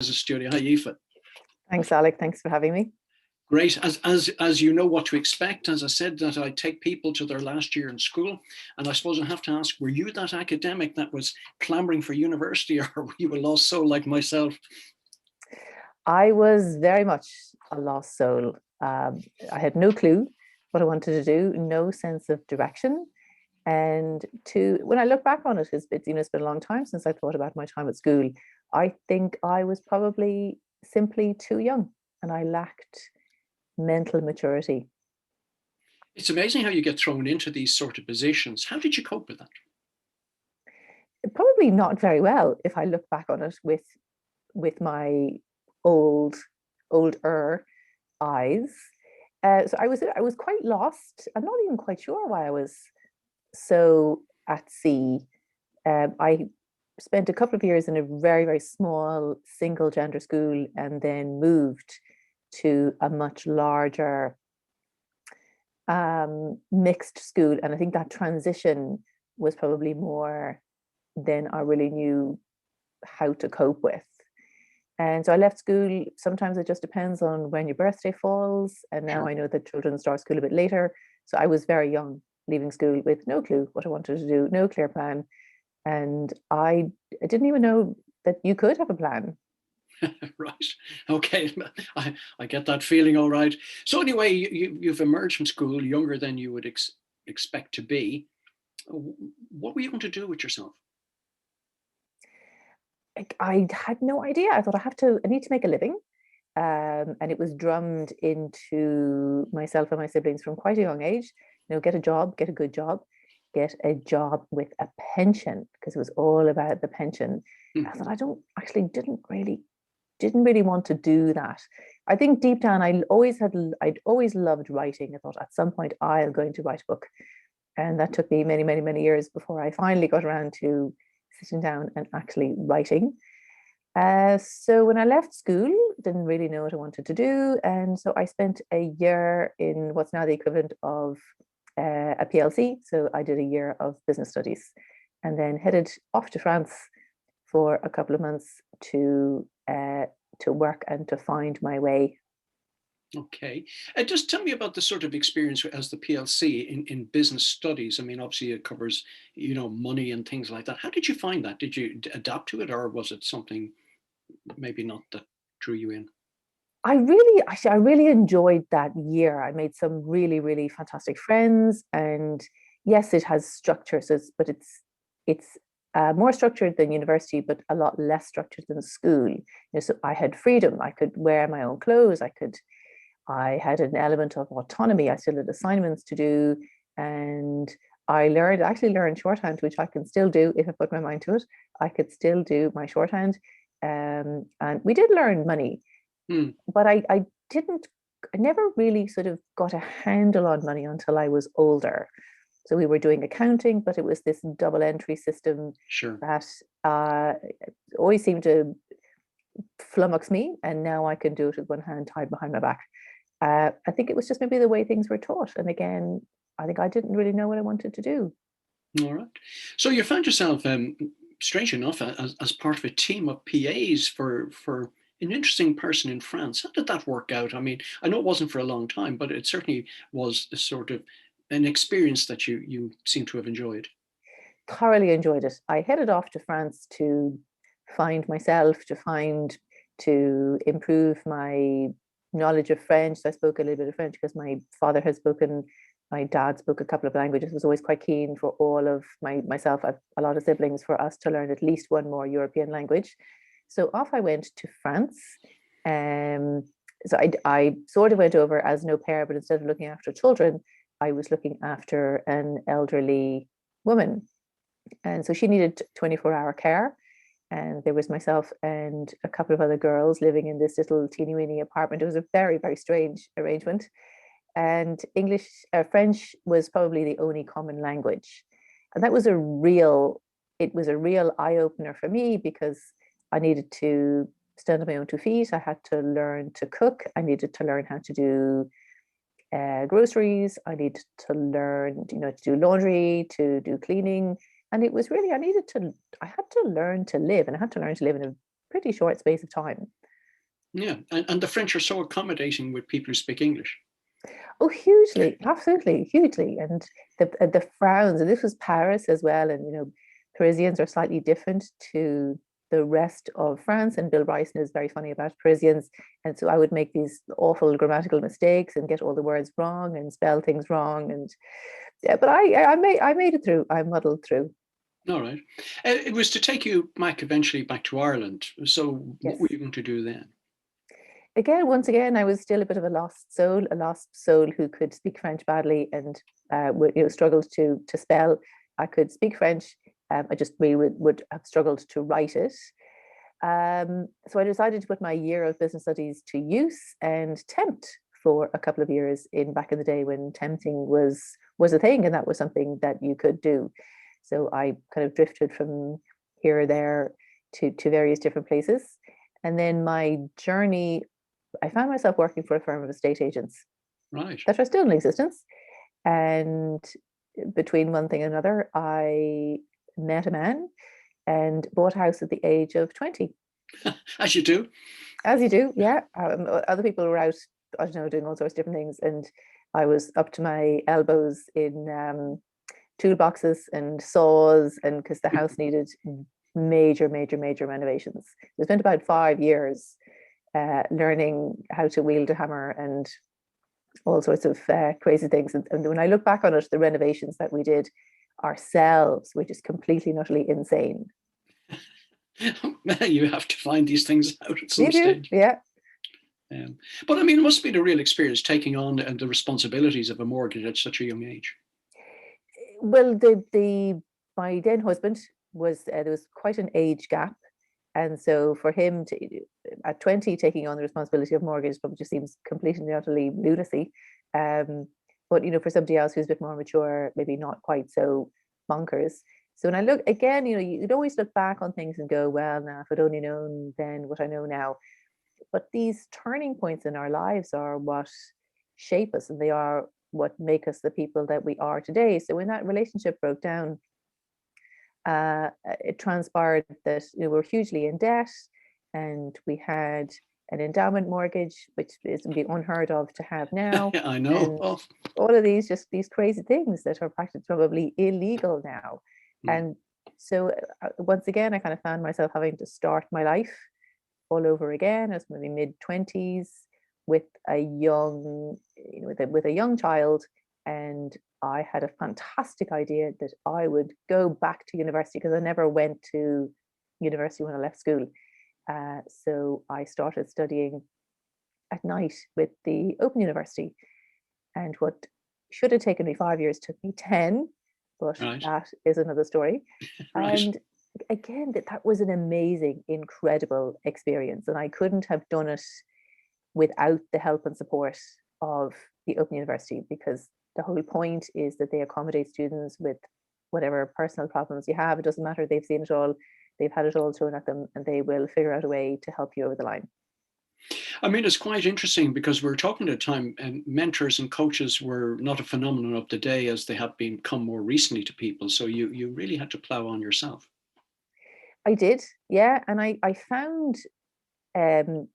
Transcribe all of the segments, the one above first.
As a studio. Hi, Aoife. Thanks, Alec. Thanks for having me. Great. As you know what to expect, as I said, that I take people to their last year in school. And I suppose I have to ask, were you that academic that was clamoring for university, or were you a lost soul like myself? I was very much a lost soul. I had no clue what I wanted to do, no sense of direction. And when I look back on it, it's been a long time since I thought about my time at school. I think I was probably simply too young and I lacked mental maturity. It's amazing how you get thrown into these sort of positions. How did you cope with that? Probably not very well if I look back on it with my old older eyes. So I was quite lost. I'm not even quite sure why I was so at sea. I spent a couple of years in a very, very small single gender school and then moved to a much larger mixed school. And I think that transition was probably more than I really knew how to cope with. And so I left school. Sometimes it just depends on when your birthday falls. And now Sure. I know that children start school a bit later. So I was very young leaving school with no clue what I wanted to do, no clear plan. And I didn't even know that you could have a plan. Right. Okay. I get that feeling all right. So anyway, you've emerged from school younger than you would expect to be. What were you going to do with yourself? I had no idea. I thought I need to make a living. And it was drummed into myself and my siblings from quite a young age. Get a job, get a good job, get a job with a pension, because it was all about the pension. I thought I don't actually didn't really want to do that. I think deep down I'd always loved writing. I thought at some point I'm going to write a book. And that took me many, many, many years before I finally got around to sitting down and actually writing. So when I left school, didn't really know what I wanted to do. And so I spent a year in what's now the equivalent of a PLC. So I did a year of business studies and then headed off to France for a couple of months to work and to find my way. Okay. Just tell me about the sort of experience as the PLC in business studies. I mean, obviously it covers, money and things like that. How did you find that? Did you adapt to it, or was it something maybe not that drew you in? I really enjoyed that year. I made some really, really fantastic friends, and yes, it has structure. But it's more structured than university, but a lot less structured than school. So I had freedom. I could wear my own clothes. I had an element of autonomy. I still had assignments to do, and actually learned shorthand, which I can still do if I put my mind to it. I could still do my shorthand, and we did learn money, Hmm. but I didn't. I never really sort of got a handle on money until I was older. So we were doing accounting, but it was this double entry system Sure. that always seemed to flummox me, and now I can do it with one hand tied behind my back. I think it was just maybe the way things were taught. And again, I think I didn't really know what I wanted to do. All right. So you found yourself, strange enough, as part of a team of PAs for an interesting person in France. How did that work out? I mean, I know it wasn't for a long time, but it certainly was a sort of an experience that you seem to have enjoyed. Thoroughly enjoyed it. I headed off to France to find myself, to improve my knowledge of French. So I spoke a little bit of French because my dad spoke a couple of languages. Was always quite keen for all of myself. I've a lot of siblings, for us to learn at least one more European language. So off I went to France. Um, so I sort of went over as an au pair, but instead of looking after children, I was looking after an elderly woman. And so she needed 24-hour care. And there was myself and a couple of other girls living in this little teeny weeny apartment. It was a very, very strange arrangement. And French was probably the only common language. And it was a real eye opener for me, because I needed to stand on my own 2 feet. I had to learn to cook. I needed to learn how to do groceries. I needed to learn, to do laundry, to do cleaning. And it was really, I had to learn to live, and I had to learn to live in a pretty short space of time. Yeah, and the French are so accommodating with people who speak English. Oh, hugely, absolutely, hugely. And the frowns, and this was Paris as well. And, Parisians are slightly different to the rest of France. And Bill Bryson is very funny about Parisians. And so I would make these awful grammatical mistakes and get all the words wrong and spell things wrong. And yeah, but I made it through. I muddled through. All right. It was to take you back eventually back to Ireland. So what were Yes. you going to do then? Again, once again, I was still a bit of a lost soul who could speak French badly and struggled to spell. I could speak French. I just really would have struggled to write it. So I decided to put my year of business studies to use and tempt for a couple of years in back in the day when temping was a thing, and that was something that you could do. So I kind of drifted from here or there to various different places. And then my journey, I found myself working for a firm of estate agents Right. that are still in existence. And between one thing and another, I met a man and bought a house at the age of 20. As you do. As you do, yeah. Other people were out, I don't know, doing all sorts of different things. And I was up to my elbows in toolboxes and saws, and because the house needed major, major, major renovations. We spent about 5 years learning how to wield a hammer and all sorts of crazy things. And when I look back on it, the renovations that we did ourselves were just completely and utterly insane. You have to find these things out at some You do, stage. yeah. But I mean, it must be a real experience taking on the responsibilities of a mortgage at such a young age. Well, the my then husband was there was quite an age gap, and so for him to at 20 taking on the responsibility of mortgage probably just seems completely and utterly lunacy. But for somebody else who's a bit more mature, maybe not quite so bonkers. So when I look again, you'd always look back on things and go, well, now if I'd only known then what I know now. But these turning points in our lives are what shape us, and they are what make us the people that we are today. So when that relationship broke down, it transpired that we're hugely in debt, and we had an endowment mortgage, which is unheard of to have now. I know. And Oh. all of these crazy things that are practically probably illegal now. And so once again, I kind of found myself having to start my life all over again as maybe mid-20s with a young, with a young child. And I had a fantastic idea that I would go back to university because I never went to university when I left school. So I started studying at night with the Open University. And what should have taken me 5 years took me 10, but Right. that is another story. Right. And again, that was an amazing, incredible experience. And I couldn't have done it without the help and support of the Open University, because the whole point is that they accommodate students with whatever personal problems you have. It doesn't matter, they've seen it all, they've had it all thrown at them, and they will figure out a way to help you over the line. I mean, it's quite interesting because we were talking at a time, and mentors and coaches were not a phenomenon of the day as they have become more recently to people. So you really had to plow on yourself. I did, yeah. And I found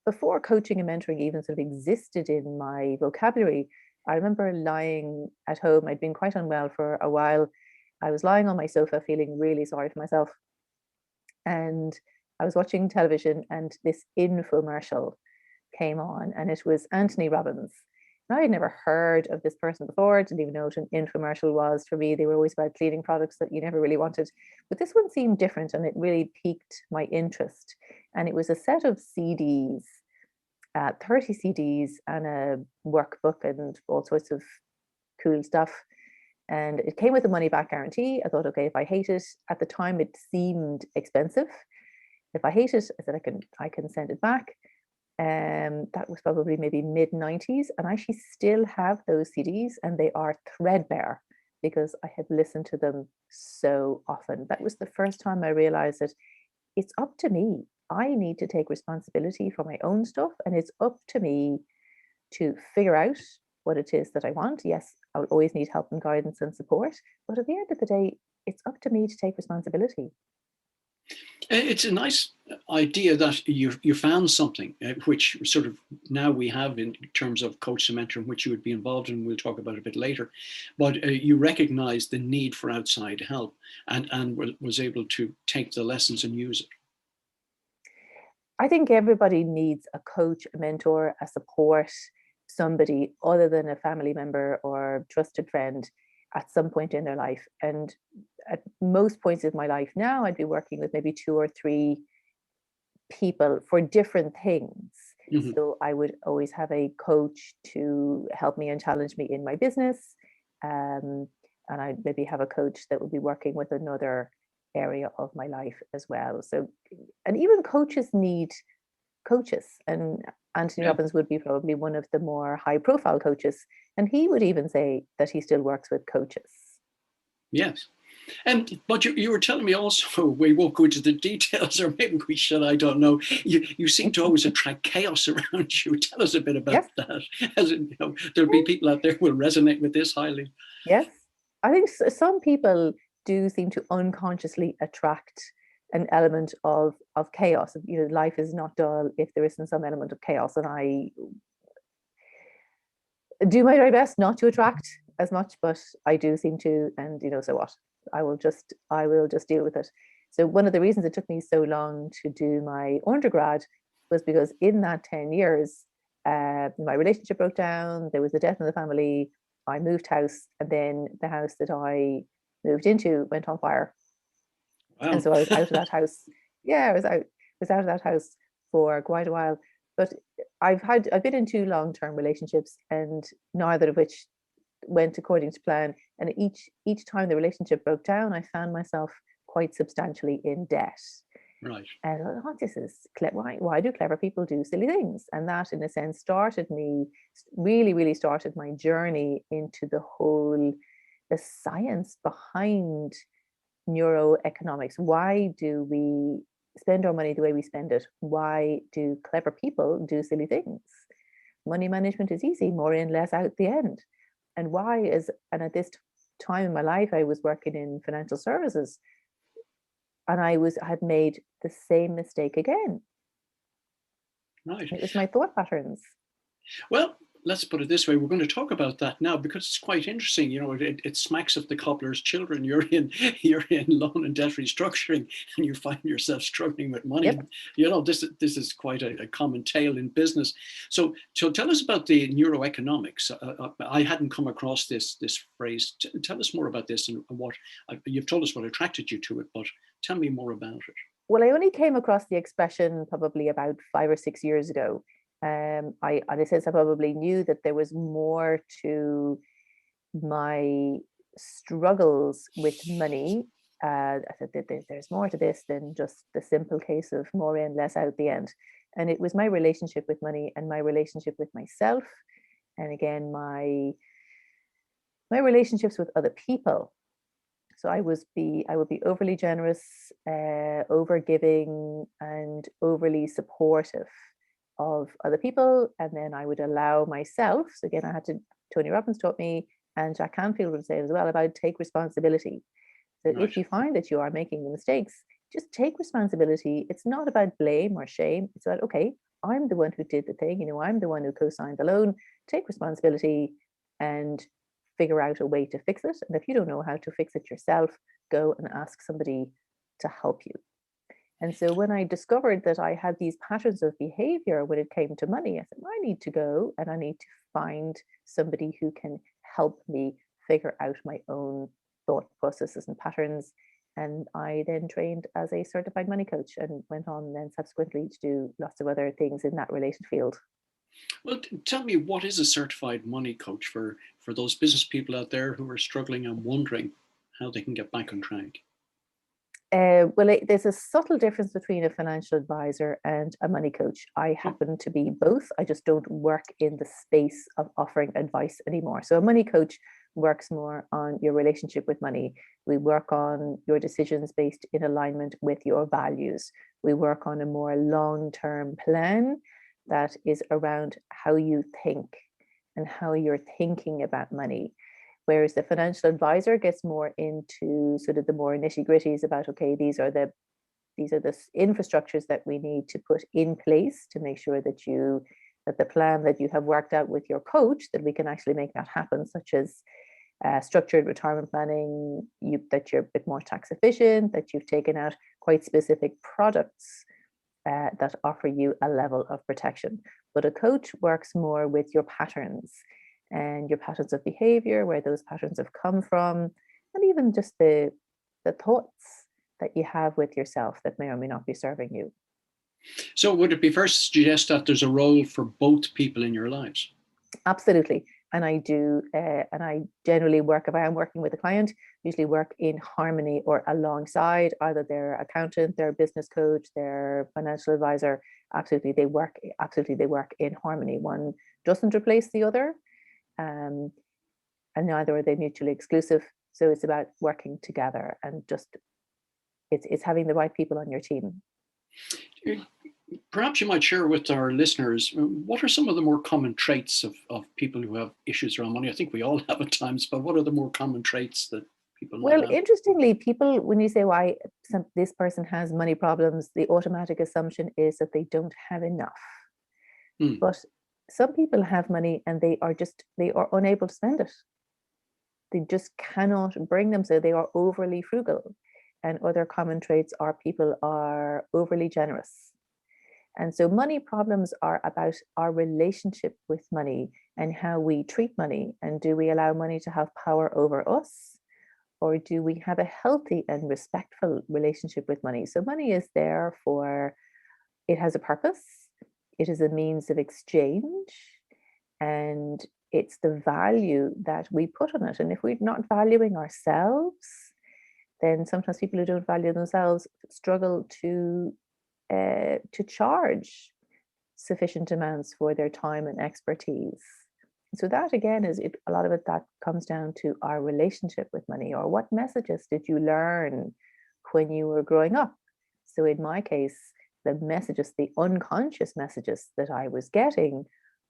before coaching and mentoring even sort of existed in my vocabulary, I remember lying at home. I'd been quite unwell for a while. I was lying on my sofa feeling really sorry for myself. And I was watching television, and this infomercial came on, and it was Anthony Robbins. And I had never heard of this person before, didn't even know what an infomercial was. For me, they were always about cleaning products that you never really wanted. But this one seemed different, and it really piqued my interest. And it was a set of CDs, 30 CDs, and a workbook, and all sorts of cool stuff. And it came with a money back guarantee. I thought, okay, if I hate it, at the time it seemed expensive. If I hate it, I said I can send it back. That was probably maybe mid-90s, and I actually still have those CDs, and they are threadbare because I had listened to them so often. That was the first time I realized that it's up to me. I need to take responsibility for my own stuff, and it's up to me to figure out what it is that I want. Yes, I'll always need help and guidance and support, but at the end of the day, it's up to me to take responsibility. It's a nice idea that you found something which sort of now we have in terms of coach to mentor, which you would be involved in. We'll talk about it a bit later, but you recognize the need for outside help and was able to take the lessons and use it. I think everybody needs a coach, a mentor, a support, somebody other than a family member or trusted friend at some point in their life. And at most points in my life now, I'd be working with maybe two or three people for different things. Mm-hmm. So I would always have a coach to help me and challenge me in my business. And I'd maybe have a coach that would be working with another area of my life as well. So, and even coaches need coaches. And Anthony Yeah. Robbins would be probably one of the more high profile coaches. And he would even say that he still works with coaches. Yes. And but you were telling me also, we won't go into the details, or maybe we should, I don't know. You seem to always attract chaos around you. Tell us a bit about Yes. that. As in, there'll be people out there who will resonate with this highly. Yes. I think some people do seem to unconsciously attract an element of chaos. Life is not dull if there isn't some element of chaos. And I do my very best not to attract as much, but I do seem to, and so what? I will just deal with it. So one of the reasons it took me so long to do my undergrad was because in that 10 years, my relationship broke down, there was a death in the family, I moved house, and then the house that I moved into went on fire. And Wow. so I was out of that house. Yeah, I was out of that house for quite a while. But I've been in two long-term relationships, and neither of which went according to plan. And each time the relationship broke down, I found myself quite substantially in debt. Right. And I thought, oh, this is why do clever people do silly things? And that, in a sense, really started my journey into the science behind neuroeconomics. Why do we spend our money the way we spend it? Why do clever people do silly things? Money management is easy, more in, less out at the end. And at this time in my life, I was working in financial services, and I had made the same mistake again. Right. It was my thought patterns. Well, let's put it this way. We're going to talk about that now because it's quite interesting. It smacks of the cobbler's children. You're in loan and debt restructuring, and you find yourself struggling with money. Yep. And, this is quite a common tale in business. So tell us about the neuroeconomics. I hadn't come across this phrase. Tell us more about this and what you've told us what attracted you to it, but tell me more about it. Well, I only came across the expression probably about 5 or 6 years ago. And I said I probably knew that there was more to my struggles with money. I said that there's more to this than just the simple case of more in, less out the end. And it was my relationship with money and my relationship with myself, and again my relationships with other people. So I would be overly generous, over giving, and overly supportive of other people, and then I would allow myself. So again, Tony Robbins taught me, and Jack Canfield would say as well, about take responsibility. So Right. if you find that you are making the mistakes, just take responsibility. It's not about blame or shame. It's about, okay, I'm the one who did the thing. I'm the one who co-signed the loan. Take responsibility and figure out a way to fix it. And if you don't know how to fix it yourself, go and ask somebody to help you. And so when I discovered that I had these patterns of behavior when it came to money, I said, I need to go and I need to find somebody who can help me figure out my own thought processes and patterns. And I then trained as a certified money coach and went on then subsequently to do lots of other things in that related field. Well, tell me, what is a certified money coach for those business people out there who are struggling and wondering how they can get back on track? There's a subtle difference between a financial advisor and a money coach. I Oh, happen to be both. I just don't work in the space of offering advice anymore. So a money coach works more on your relationship with money. We work on your decisions based in alignment with your values. We work on a more long-term plan that is around how you think and how you're thinking about money. Whereas the financial advisor gets more into sort of the more nitty gritties about, okay, these are the These are the infrastructures that we need to put in place to make sure that the plan that you have worked out with your coach, that we can actually make that happen, such as structured retirement planning, that you're a bit more tax efficient, that you've taken out quite specific products that offer you a level of protection. But a coach works more with your patterns and your patterns of behavior, where those patterns have come from, and even just the thoughts that you have with yourself that may or may not be serving you. So would it be fair to suggest that there's a role for both people in your lives? Absolutely. And I do, and I generally work, if I am working with a client, usually work in harmony or alongside either their accountant, their business coach, their financial advisor. Absolutely, they work in harmony. One doesn't replace the other, and neither are they mutually exclusive. So it's about working together, and just it's having the right people on your team. Perhaps you might share with our listeners, what are some of the more common traits of people who have issues around money? I think we all have at times, but what are the more common traits that people might have? Interestingly, people, when you say why this person has money problems, the automatic assumption is that they don't have enough. But some people have money and they are unable to spend it. They just cannot bring them, so they are overly frugal. And other common traits are people are overly generous. And so money problems are about our relationship with money and how we treat money. And do we allow money to have power over us? Or do we have a healthy and respectful relationship with money? So money is there it has a purpose. It is a means of exchange. And it's the value that we put on it. And if we're not valuing ourselves, then sometimes people who don't value themselves struggle to charge sufficient amounts for their time and expertise. So that again a lot of it that comes down to our relationship with money, or what messages did you learn when you were growing up? So in my case, the unconscious messages that I was getting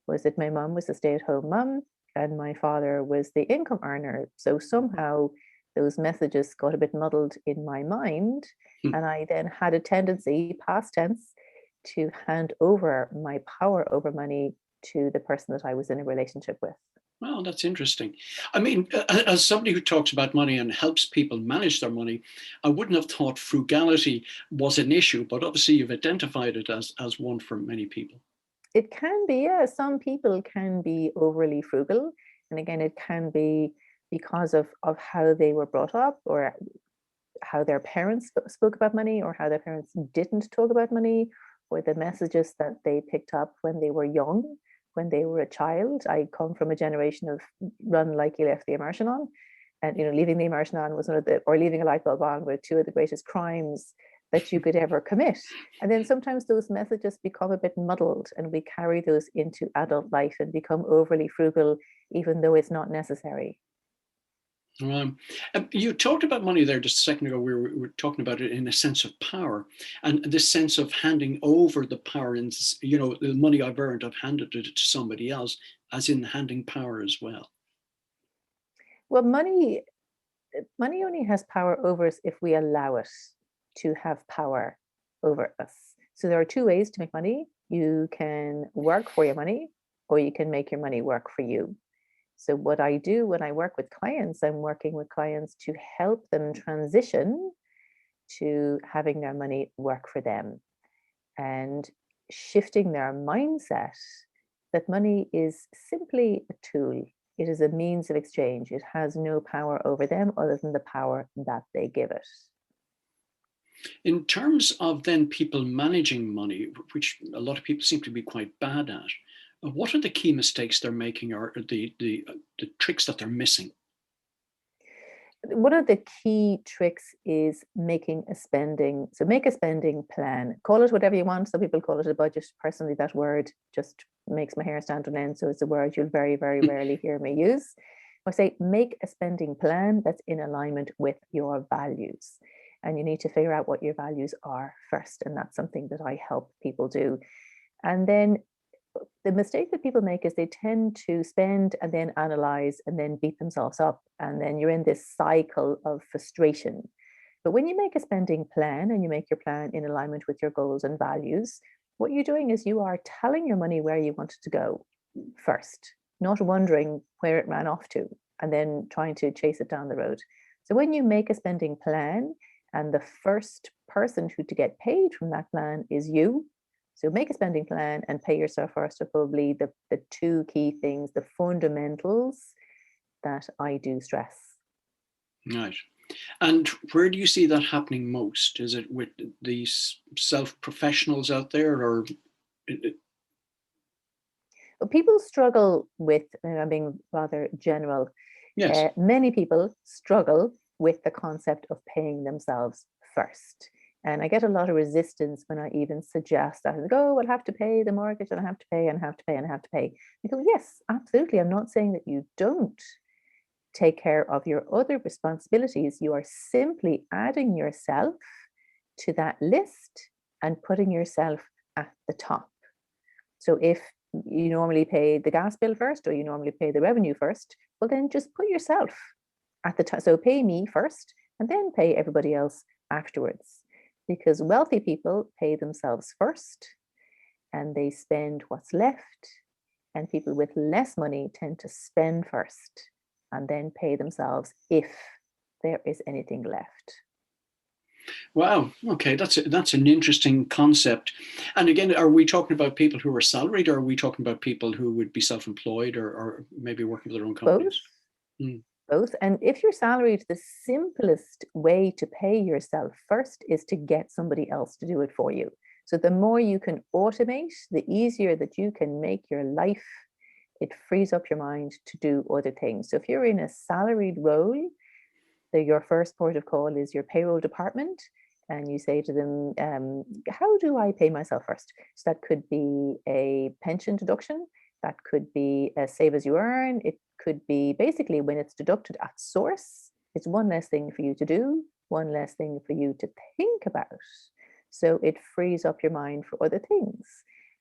was that my mum was a stay-at-home mum and my father was the income earner. So somehow those messages got a bit muddled in my mind. And I then had a tendency, past tense, to hand over my power over money to the person that I was in a relationship with. Well, that's interesting. I mean, as somebody who talks about money and helps people manage their money, I wouldn't have thought frugality was an issue, but obviously you've identified it as one for many people. It can be, yeah. Some people can be overly frugal. And again, it can be because of how they were brought up, or how their parents spoke about money, or how their parents didn't talk about money, or the messages that they picked up when they were young, when they were a child. I come from a generation of run like you left the immersion on. And, leaving the immersion on was or leaving a light bulb on were two of the greatest crimes that you could ever commit. And then sometimes those messages become a bit muddled, and we carry those into adult life and become overly frugal, even though it's not necessary. You talked about money there just a second ago. We were talking about it in a sense of power, and this sense of handing over the power, and the money I've earned, I've handed it to somebody else, as in handing power as well. Well, money only has power over us if we allow it to have power over us. So there are two ways to make money. You can work for your money, or you can make your money work for you. So what I do when I work with clients, I'm working with clients to help them transition to having their money work for them, and shifting their mindset that money is simply a tool. It is a means of exchange. It has no power over them other than the power that they give it. In terms of then people managing money, which a lot of people seem to be quite bad at, what are the key mistakes they're making, or the tricks that they're missing? One of the key tricks is making a spending. So make a spending plan. Call it whatever you want. Some people call it a budget. Personally, that word just makes my hair stand on end. So it's a word you'll very, very rarely hear me use. I say make a spending plan that's in alignment with your values. And you need to figure out what your values are first. And that's something that I help people do. And then the mistake that people make is they tend to spend and then analyze and then beat themselves up. And then you're in this cycle of frustration. But when you make a spending plan and you make your plan in alignment with your goals and values, what you're doing is you are telling your money where you want it to go first, not wondering where it ran off to and then trying to chase it down the road. So when you make a spending plan and the first person who to get paid from that plan is you, so make a spending plan and pay yourself first are probably the two key things, the fundamentals that I do stress. Right. And where do you see that happening most? Is it with these self-professionals out there, or But people struggle with, I'm being rather general, yes? many people struggle with the concept of paying themselves first. And I get a lot of resistance when I even suggest that. I go, oh, I'll have to pay the mortgage and I have to pay and have to pay and have to pay. I go, yes, absolutely. I'm not saying that you don't take care of your other responsibilities. You are simply adding yourself to that list and putting yourself at the top. So if you normally pay the gas bill first or you normally pay the revenue first, well, then just put yourself at the top. So pay me first and then pay everybody else afterwards. Because wealthy people pay themselves first and they spend what's left. And people with less money tend to spend first and then pay themselves if there is anything left. Wow. Okay, that's an interesting concept. And again, are we talking about people who are salaried, or are we talking about people who would be self-employed, or maybe working for their own Both. companies? Mm. Both. And if you're salaried, the simplest way to pay yourself first is to get somebody else to do it for you. So the more you can automate, the easier that you can make your life. It frees up your mind to do other things. So if you're in a salaried role, your first port of call is your payroll department. And you say to them, how do I pay myself first? So that could be a pension deduction. That could be a save as you earn. It could be basically when it's deducted at source, it's one less thing for you to do, one less thing for you to think about. So it frees up your mind for other things.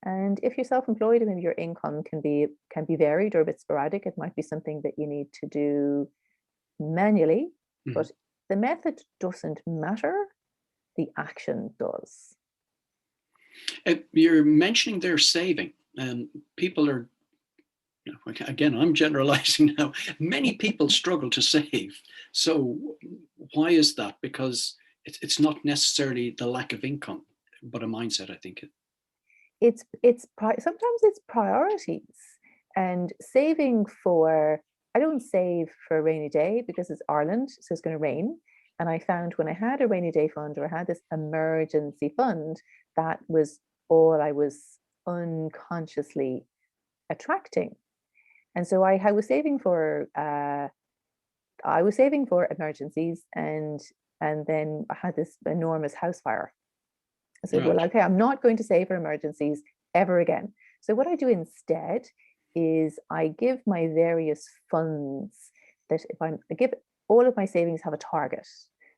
And if you're self-employed, maybe your income can be varied or a bit sporadic. It might be something that you need to do manually, but the method doesn't matter. The action does. You're mentioning their saving, and people are, again, I'm generalizing now. Many people struggle to save. So why is that? Because it's not necessarily the lack of income, but a mindset, I think. Sometimes it's priorities and saving for. I don't save for a rainy day because it's Ireland, so it's going to rain. And I found when I had a rainy day fund or I had this emergency fund, that was all I was unconsciously attracting. And so I was saving for emergencies, and then I had this enormous house fire. I said, well, okay, I'm not going to save for emergencies ever again. So what I do instead is I give my various funds that I give all of my savings have a target.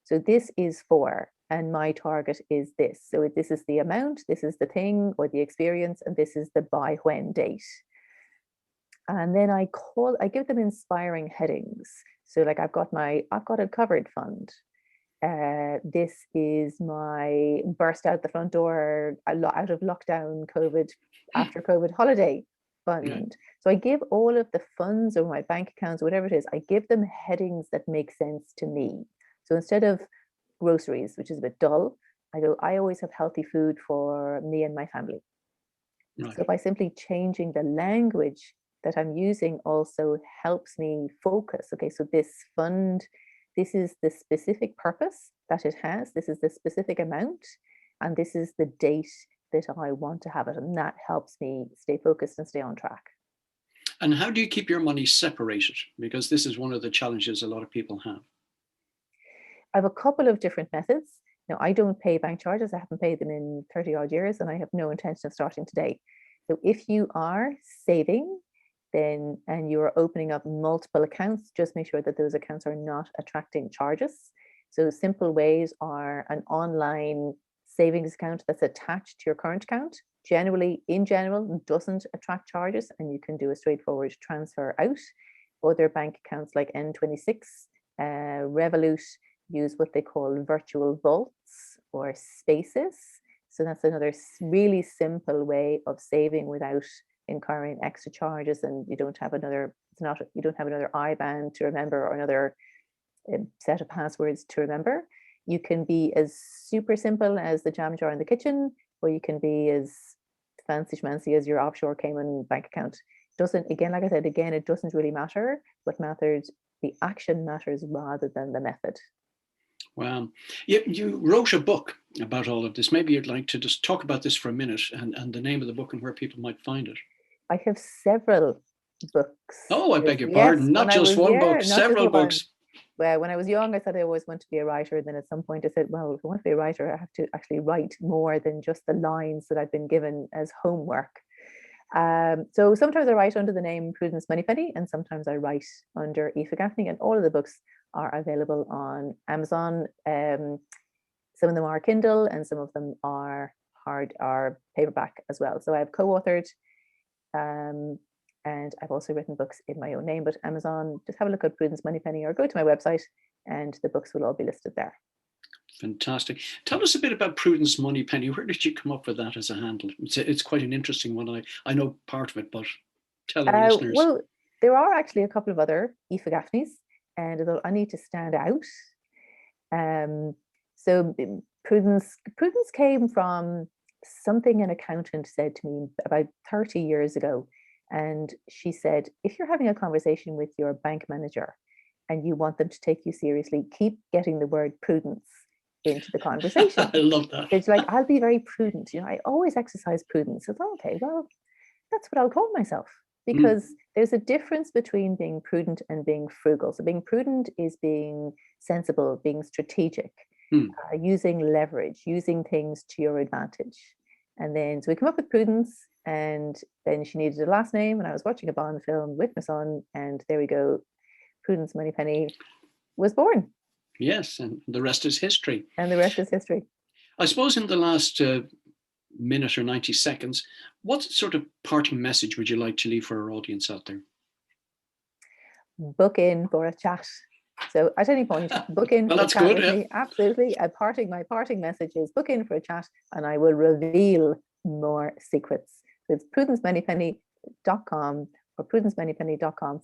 So this is for, and my target is this. So this is the amount, this is the thing or the experience, and this is the by when date. And then I give them inspiring headings. So like I've got a covered fund. This is my burst out the front door out of lockdown after COVID holiday fund. So I give all of the funds or my bank accounts, whatever it is, I give them headings that make sense to me. So instead of groceries, which is a bit dull, I always have healthy food for me and my family. Right. So by simply changing the language that I'm using also helps me focus. Okay, so this fund, this is the specific purpose that it has, this is the specific amount, and this is the date that I want to have it. And that helps me stay focused and stay on track. And how do you keep your money separated? Because this is one of the challenges a lot of people have. I have a couple of different methods. Now, I don't pay bank charges. I haven't paid them in 30 odd years, and I have no intention of starting today. So if you are saving, and you're opening up multiple accounts, just make sure that those accounts are not attracting charges. So simple ways are an online savings account that's attached to your current account. In general, doesn't attract charges, and you can do a straightforward transfer out. Other bank accounts like N26, Revolut, use what they call virtual vaults or spaces. So that's another really simple way of saving without incurring extra charges, and you don't have another IBAN to remember or another set of passwords to remember. You can be as super simple as the jam jar in the kitchen, or you can be as fancy schmancy as your offshore Cayman bank account. Doesn't, again, like I said, again, it doesn't really matter. What matters, the action matters rather than the method. Wow. You wrote a book about all of this. Maybe you'd like to just talk about this for a minute, and the name of the book and where people might find it. I have several books. Oh, I beg your pardon. Not just one book, several books. Well, when I was young, I said I always want to be a writer. Then at some point I said, well, if I want to be a writer, I have to actually write more than just the lines that I've been given as homework. So sometimes I write under the name Prudence Moneypenny, and sometimes I write under Aoife Gaffney, and all of the books are available on Amazon. Some of them are Kindle, and some of them are paperback as well. So I've co-authored, and I've also written books in my own name. But Amazon, just have a look at Prudence Moneypenny, or go to my website, and the books will all be listed there. Fantastic. Tell us a bit about Prudence Moneypenny. Where did you come up with that as a handle? It's quite an interesting one. I know part of it, but tell our listeners. Well, there are actually a couple of other Aoife Gaffneys, and I need to stand out. So Prudence came from something an accountant said to me about 30 years ago. And she said, if you're having a conversation with your bank manager and you want them to take you seriously, keep getting the word prudence into the conversation. I love that. It's like, I'll be very prudent. I always exercise prudence. It's okay, well, that's what I'll call myself, because there's a difference between being prudent and being frugal. So being prudent is being sensible, being strategic, using leverage, using things to your advantage. And then, so we come up with Prudence, and then she needed a last name, and I was watching a Bond film with my son, and there we go. Prudence Moneypenny was born. Yes, and the rest is history. And the rest is history. I suppose in the last minute or 90 seconds, what sort of parting message would you like to leave for our audience out there? Book in for a chat. So at any point, book in for a chat with me. Absolutely. My parting message is book in for a chat, and I will reveal more secrets. So it's prudencemoneypenny.com or prudencemoneypenny.com